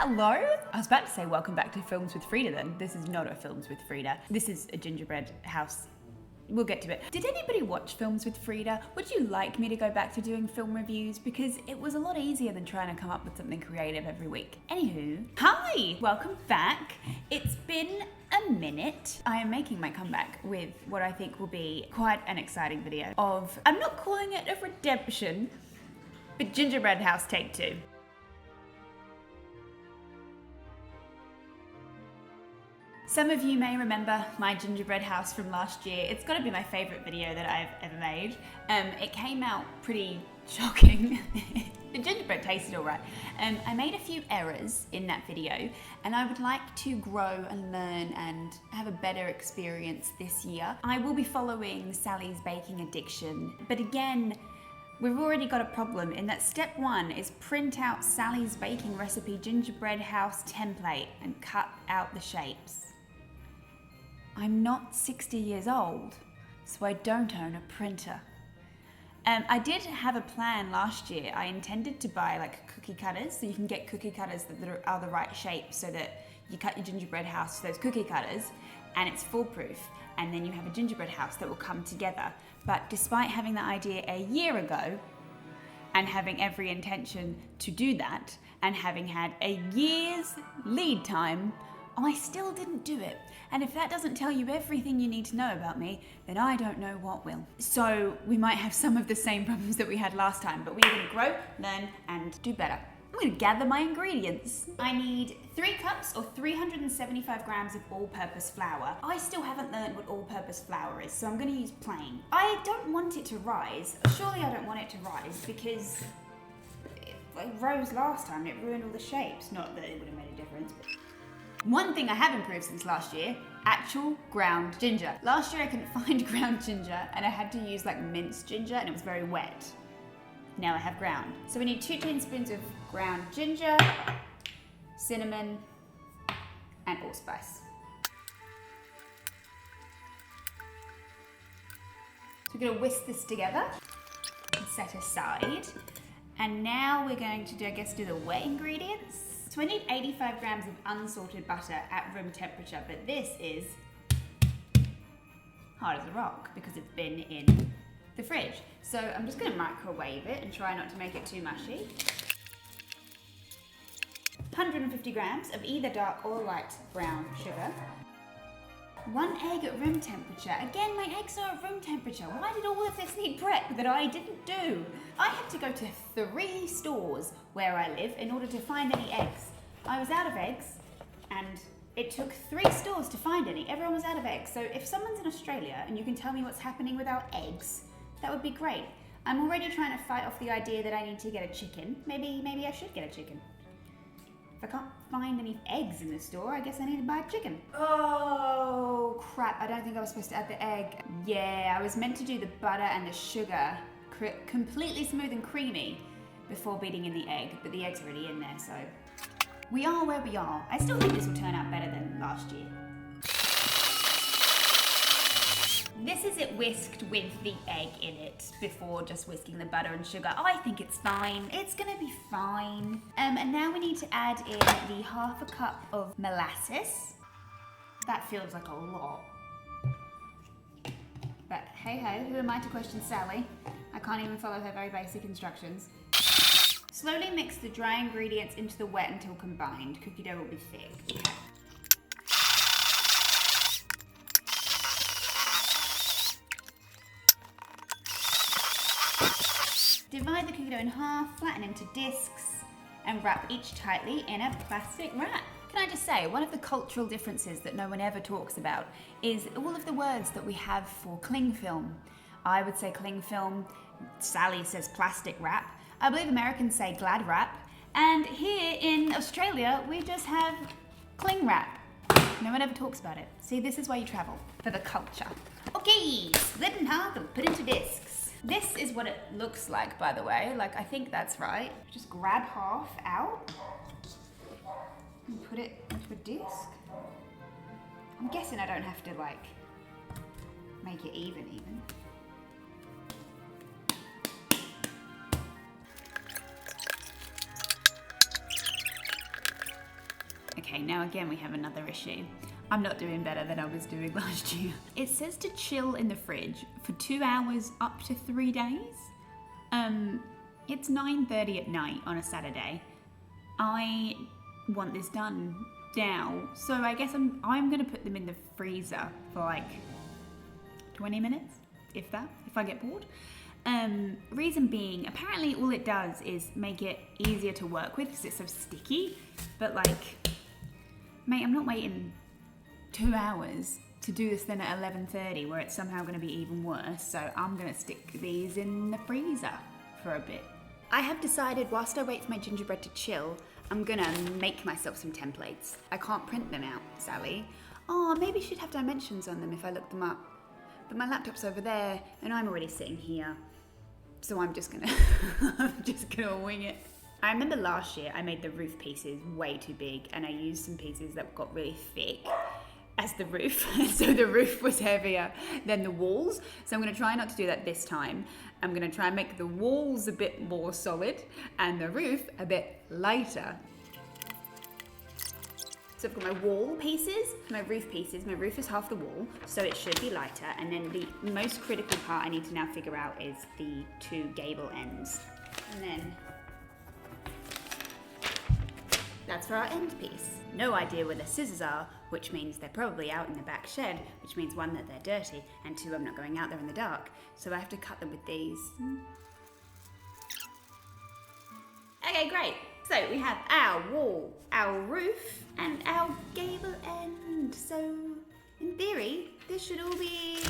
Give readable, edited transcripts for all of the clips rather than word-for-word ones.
Hello? I was about to say welcome back to Films with Frida then. This is not a Films with Frida. This is a gingerbread house. We'll get to it. Did anybody watch Films with Frida? Would you like me to go back to doing film reviews? Because it was a lot easier than trying to come up with something creative every week. Anywho, hi! Welcome back. It's been a minute. I am making my comeback with what I think will be quite an exciting video of, I'm not calling it a redemption, but Gingerbread House Take 2. Some of you may remember my gingerbread house from last year. It's got to be my favourite video that I've ever made. It came out pretty shocking. The gingerbread tasted alright. I made a few errors in that video and I would like to grow and learn and have a better experience this year. I will be following Sally's baking addiction, but again, we've already got a problem in that step one is print out Sally's baking recipe gingerbread house template and cut out the shapes. I'm not 60 years old, so I don't own a printer. I did have a plan last year. I intended to buy like cookie cutters, so you can get cookie cutters that are the right shape so that you cut your gingerbread house with those cookie cutters and it's foolproof, and then you have a gingerbread house that will come together. But despite having that idea a year ago and having every intention to do that and having had a year's lead time, I still didn't do it. And if that doesn't tell you everything you need to know about me, then I don't know what will. So we might have some of the same problems that we had last time, but we're gonna grow, learn, and do better. I'm gonna gather my ingredients. I need 3 cups or 375 grams of all-purpose flour. I still haven't learned what all-purpose flour is, so I'm gonna use plain. I don't want it to rise. Surely I don't want it to rise because it rose last time. It ruined all the shapes. Not that it would have made a difference. One thing I have improved since last year, actual ground ginger. Last year I couldn't find ground ginger and I had to use like minced ginger and it was very wet. Now I have ground. So we need 2 tablespoons of ground ginger, cinnamon, and allspice. So we're gonna whisk this together and set aside. And now we're going to do the wet ingredients. So I need 85 grams of unsalted butter at room temperature, but this is hard as a rock because it's been in the fridge. So I'm just gonna microwave it and try not to make it too mushy. 150 grams of either dark or light brown sugar. 1 egg at room temperature. Again, my eggs are at room temperature. Why did all of this need prep that I didn't do? I had to go to 3 stores where I live in order to find any eggs. I was out of eggs and it took 3 stores to find any. Everyone was out of eggs. So if someone's in Australia and you can tell me what's happening with our eggs, that would be great. I'm already trying to fight off the idea that I need to get a chicken. Maybe I should get a chicken. If I can't find any eggs in the store, I guess I need to buy a chicken. Oh, crap. I don't think I was supposed to add the egg. Yeah, I was meant to do the butter and the sugar completely smooth and creamy before beating in the egg, but the egg's already in there, so we are where we are. I still think this will turn out better than last year. This is it whisked with the egg in it before just whisking the butter and sugar. I think it's fine. It's gonna be fine. And now we need to add in the 1/2 cup of molasses. That feels like a lot. But hey ho, who am I to question Sally? I can't even follow her very basic instructions. Slowly mix the dry ingredients into the wet until combined. Cookie dough will be thick. Okay. Divide the cookie dough in half, flatten into discs, and wrap each tightly in a plastic wrap. Can I just say, one of the cultural differences that no one ever talks about is all of the words that we have for cling film. I would say cling film, Sally says plastic wrap, I believe Americans say glad wrap, and here in Australia we just have cling wrap. No one ever talks about it. See, this is why you travel, for the culture. Okay, split in half and put into discs. This is what it looks like, by the way. Like, I think that's right. Just grab half out and put it into a disc. I'm guessing I don't have to, like, make it even. Okay, now again we have another issue. I'm not doing better than I was doing last year. It says to chill in the fridge for 2 hours up to 3 days. It's 9:30 at night on a Saturday. I want this done now, so I guess I'm gonna put them in the freezer for like 20 minutes, if that, if I get bored. Reason being, apparently all it does is make it easier to work with because it's so sticky, but like, mate, I'm not waiting 2 hours to do this then at 11:30 where it's somehow going to be even worse, so I'm going to stick these in the freezer for a bit. I have decided whilst I wait for my gingerbread to chill, I'm going to make myself some templates. I can't print them out, Sally. Oh, maybe she'd have dimensions on them if I looked them up. But my laptop's over there and I'm already sitting here. So I'm just gonna wing it. I remember last year I made the roof pieces way too big and I used some pieces that got really thick as the roof. So the roof was heavier than the walls. So I'm gonna try not to do that this time. I'm gonna try and make the walls a bit more solid and the roof a bit lighter. So I've got my wall pieces, my roof pieces. My roof is half the wall, so it should be lighter. And then the most critical part I need to now figure out is the 2 gable ends. And then that's for our end piece. No idea where the scissors are, which means they're probably out in the back shed, which means 1, that they're dirty, and 2, I'm not going out there in the dark. So I have to cut them with these. Okay, great. So we have our wall, our roof, and our gable end. So in theory, this should be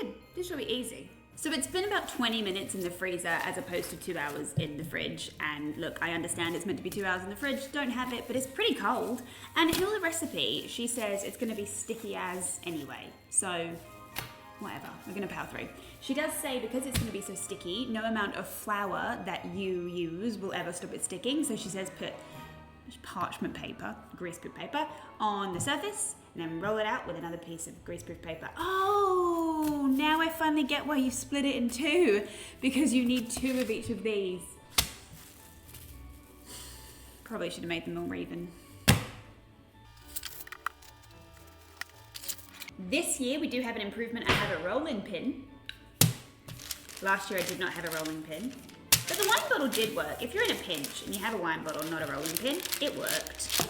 good. This should be easy. So it's been about 20 minutes in the freezer as opposed to 2 hours in the fridge. And look, I understand it's meant to be 2 hours in the fridge, don't have it, but it's pretty cold. And in the recipe, she says it's gonna be sticky as anyway. So whatever, we're gonna power through. She does say because it's gonna be so sticky, no amount of flour that you use will ever stop it sticking. So she says put parchment paper, greaseproof paper, on the surface and then roll it out with another piece of greaseproof paper. Oh, now I finally get why you split it in 2, because you need 2 of each of these. Probably should have made them more even. This year we do have an improvement. I have a rolling pin. Last year I did not have a rolling pin. But the wine bottle did work. If you're in a pinch and you have a wine bottle, not a rolling pin, it worked.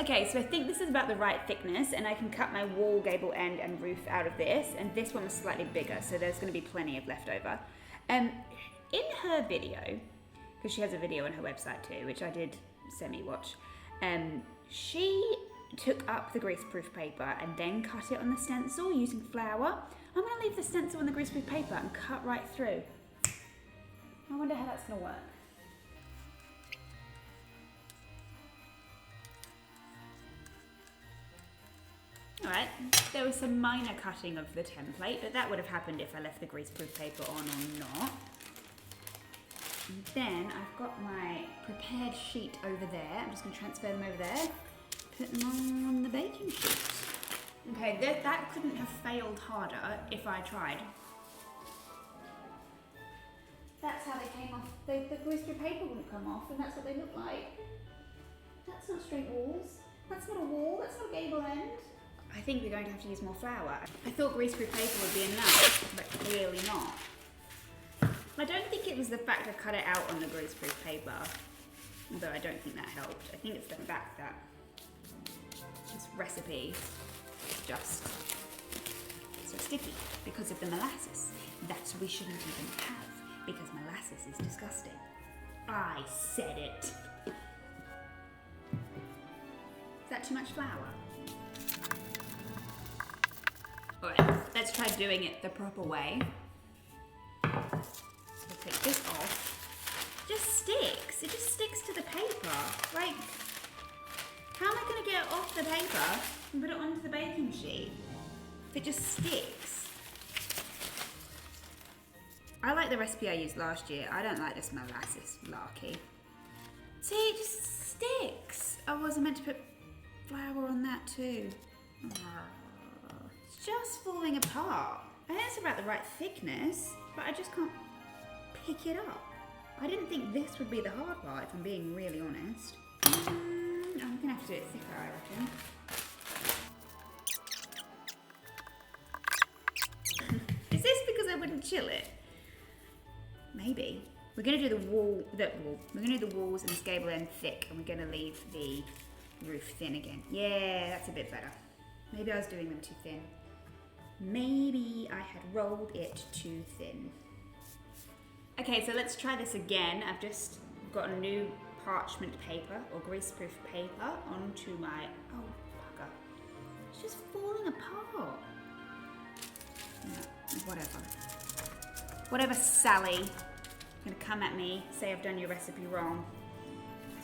Okay, so I think this is about the right thickness and I can cut my wall, gable end and roof out of this, and this one was slightly bigger, so there's gonna be plenty of leftover. In her video, because she has a video on her website too, which I did semi-watch, she took up the greaseproof paper and then cut it on the stencil using flour. I'm gonna leave the stencil on the greaseproof paper and cut right through. I wonder how that's gonna work. Alright, there was some minor cutting of the template, but that would have happened if I left the greaseproof paper on or not. And then I've got my prepared sheet over there. I'm just going to transfer them over there, put them on the baking sheet. Okay, that couldn't have failed harder if I tried. That's how they came off. The greaseproof paper wouldn't come off, and that's what they look like. That's not straight walls. That's not a wall. That's not a gable end. I think we're going to have to use more flour. I thought greaseproof paper would be enough, but clearly not. I don't think it was the fact I cut it out on the greaseproof paper, although I don't think that helped. I think it's the fact that this recipe is just so sticky because of the molasses that we shouldn't even have, because molasses is disgusting. I said it. Is that too much flour? Alright, let's try doing it the proper way. So we'll take this off. It just sticks. It just sticks to the paper. Like, how am I going to get it off the paper and put it onto the baking sheet if it just sticks? I like the recipe I used last year. I don't like this molasses larky. See, it just sticks. I wasn't meant to put flour on that too. It's just falling apart. I know it's about the right thickness, but I just can't pick it up. I didn't think this would be the hard part, if I'm being really honest. I'm gonna have to do it thicker, I reckon. Is this because I wouldn't chill it? Maybe. We're gonna do we're gonna do the walls and this gable end thick, and we're gonna leave the roof thin again. Yeah, that's a bit better. Maybe I was doing them too thin. Maybe I had rolled it too thin. Okay, so let's try this again. I've just got a new parchment paper or greaseproof paper onto my, oh bugger. It's just falling apart. No, whatever. Whatever, Sally. Gonna come at me, say I've done your recipe wrong.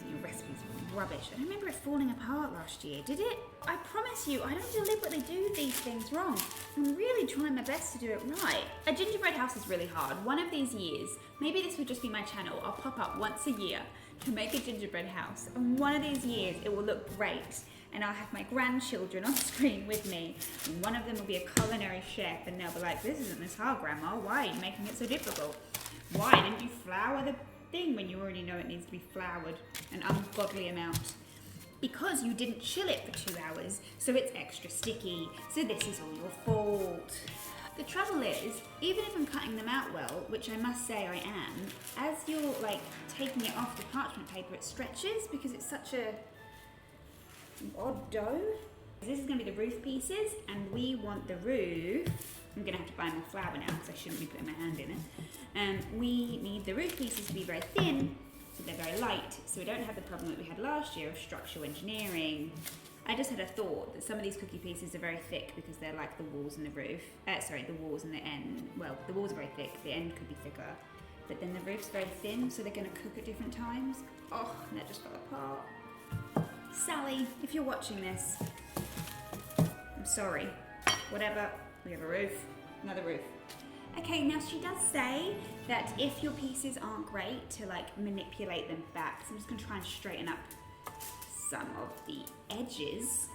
Your recipe's rubbish. I don't remember it falling apart last year, did it? I promise you, I don't deliberately do these things wrong. I'm really trying my best to do it right. A gingerbread house is really hard. One of these years, maybe this would just be my channel, I'll pop up once a year to make a gingerbread house. And one of these years, it will look great. And I'll have my grandchildren on screen with me. And one of them will be a culinary chef, and they'll be like, this isn't this hard, Grandma. Why are you making it so difficult? Why didn't you flour the thing when you already know it needs to be floured an ungodly amount? Because you didn't chill it for 2 hours, so it's extra sticky. So this is all your fault. The trouble is, even if I'm cutting them out well, which I must say I am, as you're like taking it off the parchment paper, it stretches because it's such a odd dough. This is going to be the roof pieces, and we want the roof. I'm going to have to buy more flour now because I shouldn't be putting my hand in it. We need the roof pieces to be very thin, so they're very light, so we don't have the problem that we had last year of structural engineering. I just had a thought that some of these cookie pieces are very thick because they're like the walls and the roof. The walls and the end. Well, the walls are very thick, the end could be thicker, but then the roof's very thin, so they're going to cook at different times. Oh, and that just fell apart. Sally, if you're watching this, I'm sorry. Whatever, we have a roof, another roof. Okay, now she does say that if your pieces aren't great, to like manipulate them back. So I'm just gonna try and straighten up some of the edges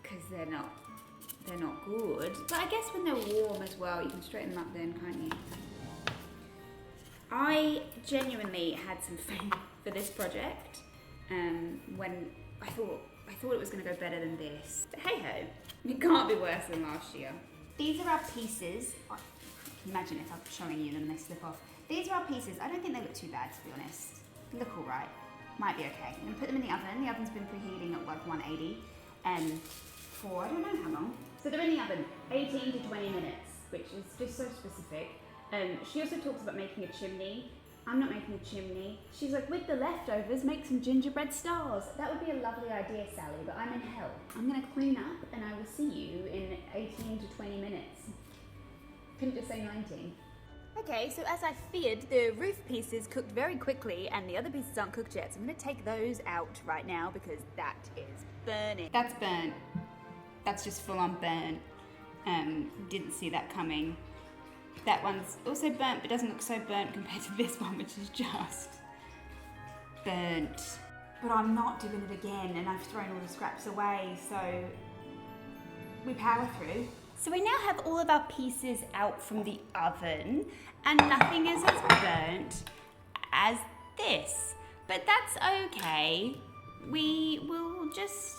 because they're not good. But I guess when they're warm as well, you can straighten them up then, can't you? I genuinely had some faith for this project when I thought it was going to go better than this. But hey ho, it can't be worse than last year. These are our pieces. Imagine if I'm showing you them and they slip off. These are our pieces. I don't think they look too bad, to be honest. They look all right. Might be okay. I'm going to put them in the oven. The oven's been preheating at like 180 for I don't know how long. So they're in the oven 18 to 20 minutes, which is just so specific. She also talks about making a chimney. I'm not making a chimney. She's like, with the leftovers, make some gingerbread stars. That would be a lovely idea, Sally, but I'm in hell. I'm gonna clean up and I will see you in 18 to 20 minutes. Couldn't just say 19. Okay, so as I feared, the roof pieces cooked very quickly and the other pieces aren't cooked yet. So I'm gonna take those out right now because that is burning. That's burnt. That's just full on burnt. Didn't see that coming. That one's also burnt, but doesn't look so burnt compared to this one, which is just burnt. But I'm not doing it again, and I've thrown all the scraps away, so we power through. So we now have all of our pieces out from the oven, and nothing is as burnt as this. But that's okay. We will just...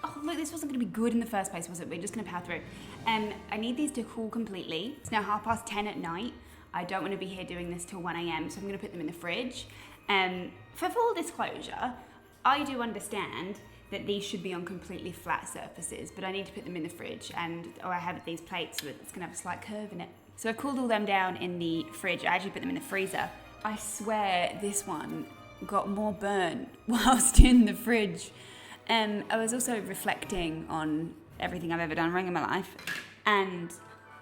Oh, look, this wasn't going to be good in the first place, was it? We're just going to power through. I need these to cool completely. It's now 10:30 at night. I don't want to be here doing this till 1 a.m, so I'm going to put them in the fridge. For full disclosure, I do understand that these should be on completely flat surfaces, but I need to put them in the fridge, and I have these plates, so it's going to have a slight curve in it. So I've cooled all them down in the fridge. I actually put them in the freezer. I swear this one got more burnt whilst in the fridge. I was also reflecting on everything I've ever done wrong in my life, and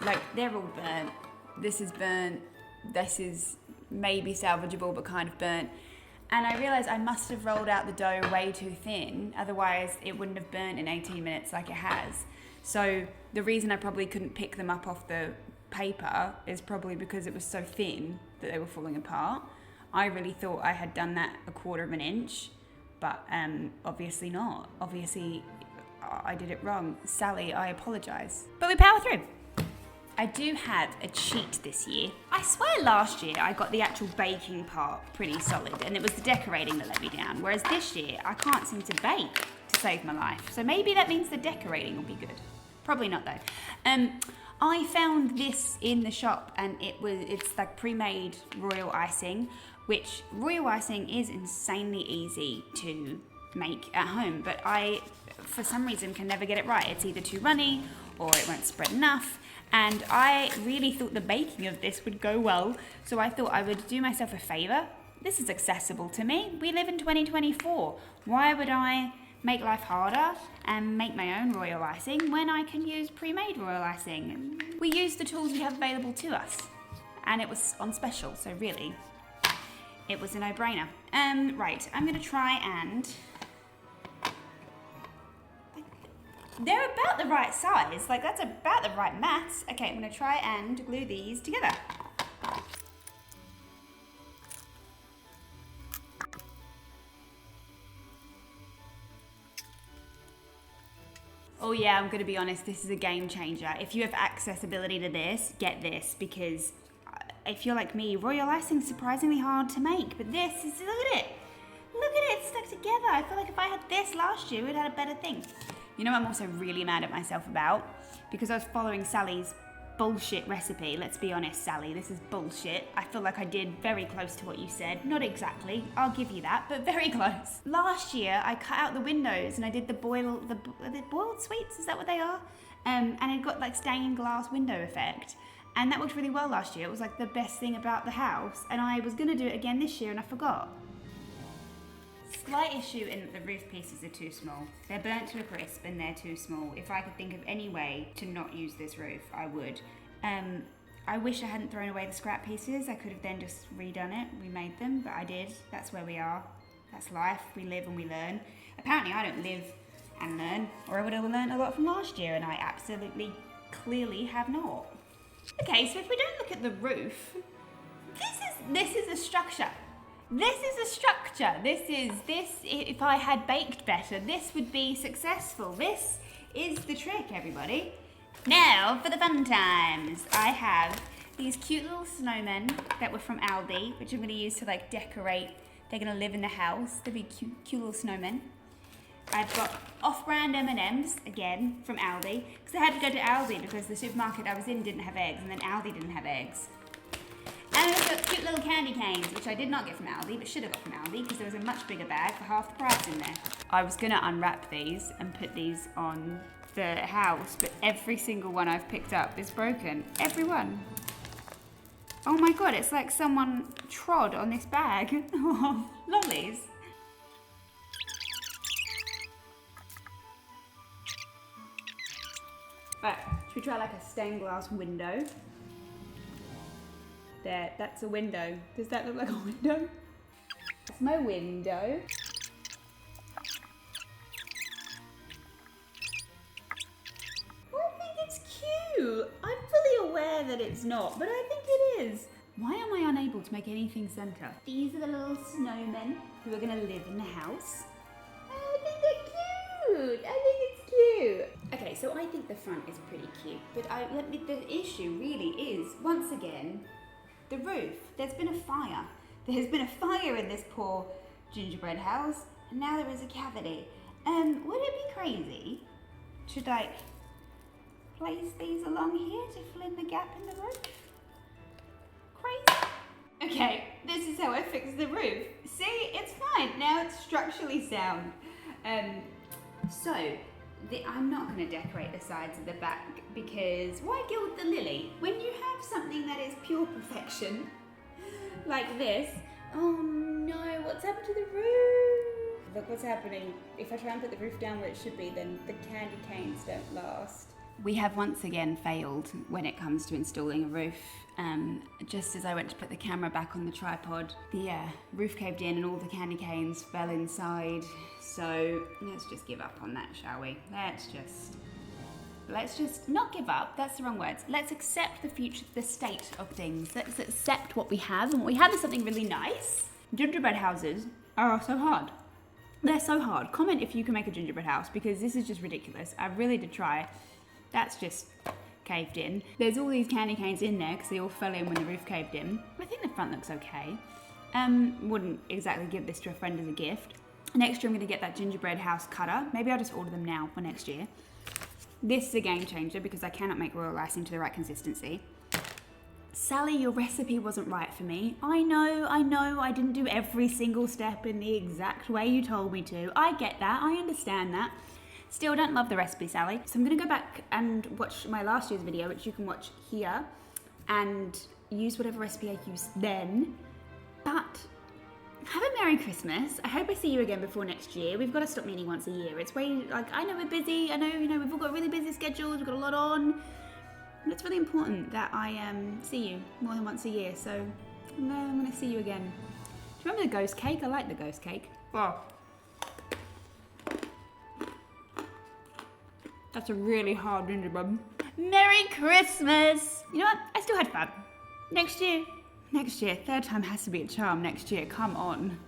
like they're all burnt. This is burnt. This is maybe salvageable but kind of burnt. And I realised I must have rolled out the dough way too thin, otherwise it wouldn't have burnt in 18 minutes like it has. So the reason I probably couldn't pick them up off the paper is probably because it was so thin that they were falling apart. I really thought I had done that 1/4 inch, but obviously not. Obviously I did it wrong. Sally, I apologise. But we power through. I do have a cheat this year. I swear last year I got the actual baking part pretty solid and it was the decorating that let me down. Whereas this year I can't seem to bake to save my life. So maybe that means the decorating will be good. Probably not though. I found this in the shop and it's like pre-made royal icing, which royal icing is insanely easy to make at home, but I, for some reason, can never get it right. It's either too runny or it won't spread enough. And I really thought the baking of this would go well, so I thought I would do myself a favor. This is accessible to me. We live in 2024. Why would I make life harder and make my own royal icing when I can use pre-made royal icing? We use the tools we have available to us, and it was on special, so really, it was a no-brainer. Right, I'm gonna try and... They're about the right size, like that's about the right mass. Okay, I'm gonna try and glue these together. Oh yeah, I'm gonna be honest, this is a game changer. If you have accessibility to this, get this, because if you're like me, royal icing's surprisingly hard to make, but this is, look at it. Look at it, it's stuck together. I feel like if I had this last year, we'd had a better thing. You know what I'm also really mad at myself about? Because I was following Sally's bullshit recipe. Let's be honest, Sally, this is bullshit. I feel like I did very close to what you said. Not exactly, I'll give you that, but very close. Last year, I cut out the windows and I did the boiled sweets, is that what they are? And it got like stained glass window effect. And that worked really well last year. It was like the best thing about the house. And I was gonna do it again this year and I forgot. Slight issue in that the roof pieces are too small. They're burnt to a crisp and they're too small. If I could think of any way to not use this roof, I would. I wish I hadn't thrown away the scrap pieces. I could have then just redone it, remade them, but I did. That's where we are. That's life. We live and we learn. Apparently I don't live and learn, or I would have learned a lot from last year, and I absolutely, clearly have not. Okay, so if we don't look at the roof, this is a structure. This is a structure. This, if I had baked better, this would be successful. This is the trick, everybody. Now, for the fun times, I have these cute little snowmen that were from Aldi, which I'm gonna use to like decorate. They're gonna live in the house. They'll be cute little snowmen. I've got off-brand M&Ms, again, from Aldi, because I had to go to Aldi because the supermarket I was in didn't have eggs, and then Aldi didn't have eggs. And I've got cute little candy canes, which I did not get from Aldi, but should have got from Aldi, because there was a much bigger bag for half the price in there. I was gonna unwrap these and put these on the house, but every single one I've picked up is broken. Every one. Oh my god, it's like someone trod on this bag. Oh, lollies. Right, should we try like a stained glass window? There, that's a window. Does that look like a window? That's my window. I think it's cute. I'm fully aware that it's not, but I think it is. Why am I unable to make anything center? These are the little snowmen who are gonna live in the house. I think they're cute. I think it's cute. Okay, so I think the front is pretty cute, but the issue really is, once again, the roof. There's been a fire. There's been a fire in this poor gingerbread house, and now there is a cavity. Would it be crazy to like place these along here to fill in the gap in the roof? Crazy. Okay, this is how I fix the roof. See, it's fine. Now it's structurally sound. I'm not going to decorate the sides of the back because why gild the lily? When you have something that is pure perfection, like this, oh no, what's happened to the roof? Look what's happening. If I try and put the roof down where it should be, then the candy canes don't last. We have once again failed when it comes to installing a roof. Just as I went to put the camera back on the tripod, the roof caved in and all the candy canes fell inside. So let's just give up on that, shall we? Let's just not give up, that's the wrong words. Let's accept the state of things. Let's accept what we have, and what we have is something really nice. Gingerbread houses are so hard. They're so hard. Comment if you can make a gingerbread house, because this is just ridiculous. I really did try. That's just caved in. There's all these candy canes in there because they all fell in when the roof caved in. I think the front looks okay. Wouldn't exactly give this to a friend as a gift. Next year I'm going to get that gingerbread house cutter. Maybe I'll just order them now for next year. This is a game changer because I cannot make royal icing to the right consistency. Sally, your recipe wasn't right for me. I know, I didn't do every single step in the exact way you told me to. I get that, I understand that. Still don't love the recipe, Sally. So I'm gonna go back and watch my last year's video, which you can watch here, and use whatever recipe I used then. But have a Merry Christmas. I hope I see you again before next year. We've got to stop meeting once a year. It's way, like, I know we're busy. I know, we've all got really busy schedules. We've got a lot on. But it's really important that I see you more than once a year. So I'm going to see you again. Do you remember the ghost cake? I like the ghost cake. Oh. That's a really hard gingerbread. Merry Christmas! You know what? I still had fun. Next year, third time has to be a charm next year. Come on.